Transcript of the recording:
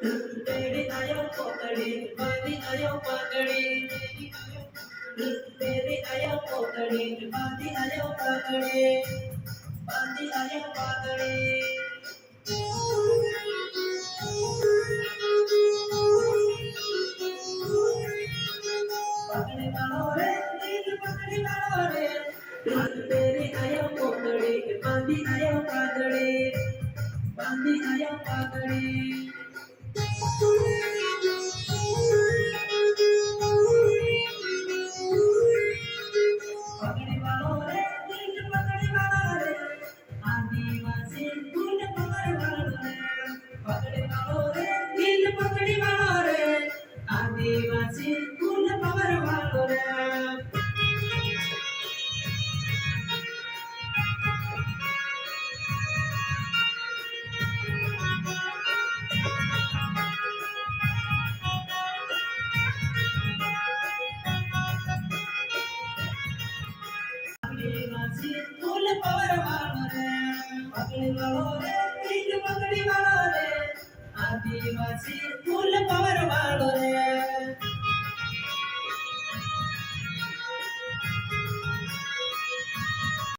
तेरी आयो पोतड़ी बांधी आयो पगड़ी तेरी आयो पोतड़ी बांधी आयो पगड़ी बांधी आयो पगड़ी पगड़ी वालो रे दिल पगड़ी वालो रे तेरी आयो पोतड़ी बांधी आयो पगड़ी बांधी आयो पगड़ी पगड़ी वालो रे दिल पगड़ी वालो रे आदिवासी फूल पकड़ वालो रे पगड़ी वालो रे दिल पगड़ी वालो रे आदिवासी फूल पकड़ वालो रे आदिवासी फूल पकड़ वालो रे पगड़ी वालो रे दिल पगड़ी वालो रे आदिवासी फूल पकड़ वालो रे